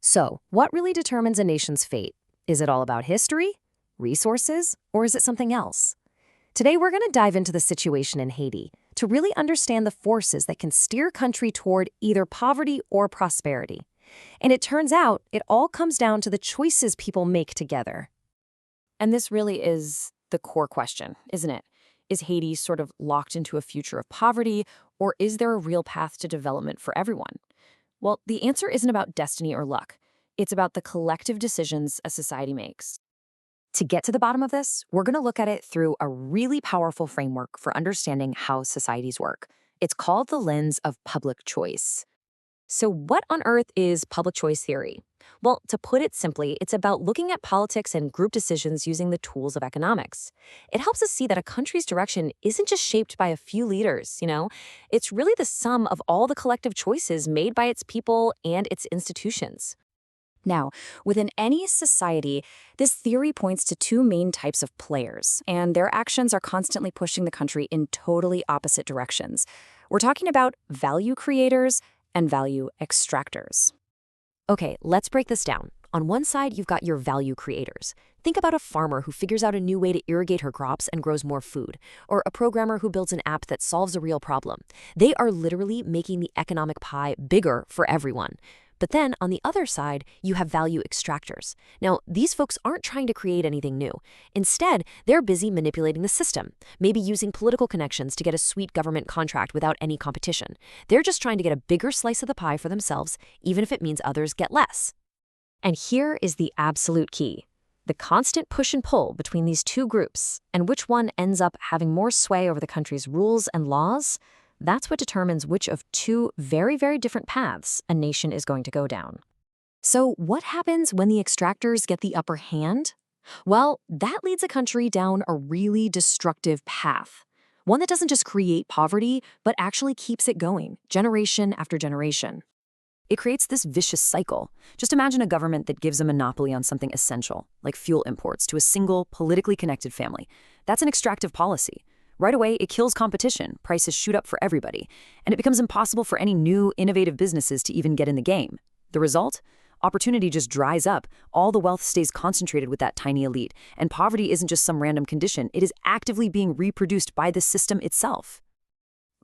So, what really determines a nation's fate? Is it all about history, resources, or is it something else? Today, we're going to dive into the situation in Haiti to really understand the forces that can steer a country toward either poverty or prosperity. And it turns out it all comes down to the choices people make together. And this really is the core question, isn't it? Is Haiti sort of locked into a future of poverty, or is there a real path to development for everyone? Well, the answer isn't about destiny or luck. It's about the collective decisions a society makes. To get to the bottom of this, we're going to look at it through a really powerful framework for understanding how societies work. It's called the lens of public choice. So, what on earth is public choice theory? Well, to put it simply, it's about looking at politics and group decisions using the tools of economics. It helps us see that a country's direction isn't just shaped by a few leaders. It's really the sum of all the collective choices made by its people and its institutions. Now, within any society, this theory points to two main types of players, and their actions are constantly pushing the country in totally opposite directions. We're talking about value creators and value extractors. Okay, let's break this down. On one side, you've got your value creators. Think about a farmer who figures out a new way to irrigate her crops and grows more food, or a programmer who builds an app that solves a real problem. They are literally making the economic pie bigger for everyone. But then, on the other side, you have value extractors. Now, these folks aren't trying to create anything new. Instead, they're busy manipulating the system, maybe using political connections to get a sweet government contract without any competition. They're just trying to get a bigger slice of the pie for themselves, even if it means others get less. And here is the absolute key: the constant push and pull between these two groups, and which one ends up having more sway over the country's rules and laws. That's what determines which of two very, very different paths a nation is going to go down. So what happens when the extractors get the upper hand? Well, that leads a country down a really destructive path. One that doesn't just create poverty, but actually keeps it going, generation after generation. It creates this vicious cycle. Just imagine a government that gives a monopoly on something essential, like fuel imports, to a single, politically connected family. That's an extractive policy. Right away, it kills competition, prices shoot up for everybody, and it becomes impossible for any new, innovative businesses to even get in the game. The result? Opportunity just dries up, all the wealth stays concentrated with that tiny elite, and poverty isn't just some random condition, it is actively being reproduced by the system itself.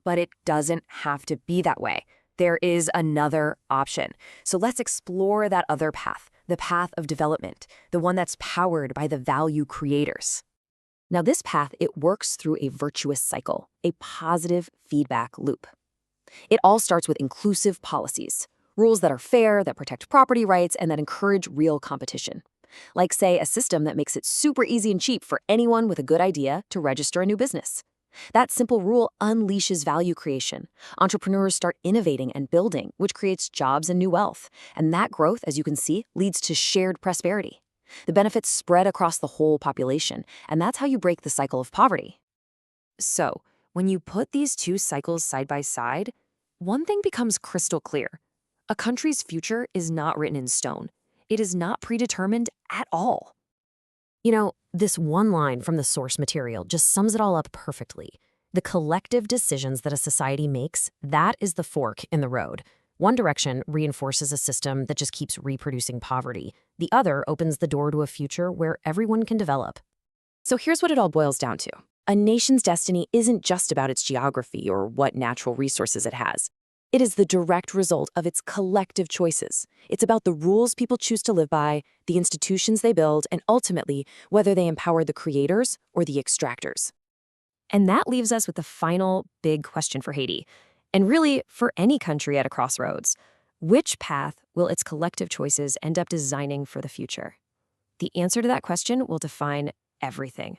But it doesn't have to be that way. There is another option. So let's explore that other path, the path of development, the one that's powered by the value creators. Now, this path, it works through a virtuous cycle, a positive feedback loop. It all starts with inclusive policies, rules that are fair, that protect property rights, and that encourage real competition. Like, say, a system that makes it super easy and cheap for anyone with a good idea to register a new business. That simple rule unleashes value creation. Entrepreneurs start innovating and building, which creates jobs and new wealth. And that growth, as you can see, leads to shared prosperity. The benefits spread across the whole population, and that's how you break the cycle of poverty. So, when you put these two cycles side by side, one thing becomes crystal clear. A country's future is not written in stone. It is not predetermined at all. This one line from the source material just sums it all up perfectly. The collective decisions that a society makes, that is the fork in the road. One direction reinforces a system that just keeps reproducing poverty. The other opens the door to a future where everyone can develop. So here's what it all boils down to. A nation's destiny isn't just about its geography or what natural resources it has. It is the direct result of its collective choices. It's about the rules people choose to live by, the institutions they build, and ultimately, whether they empower the creators or the extractors. And that leaves us with the final big question for Haiti. And really, for any country at a crossroads, which path will its collective choices end up designing for the future? The answer to that question will define everything.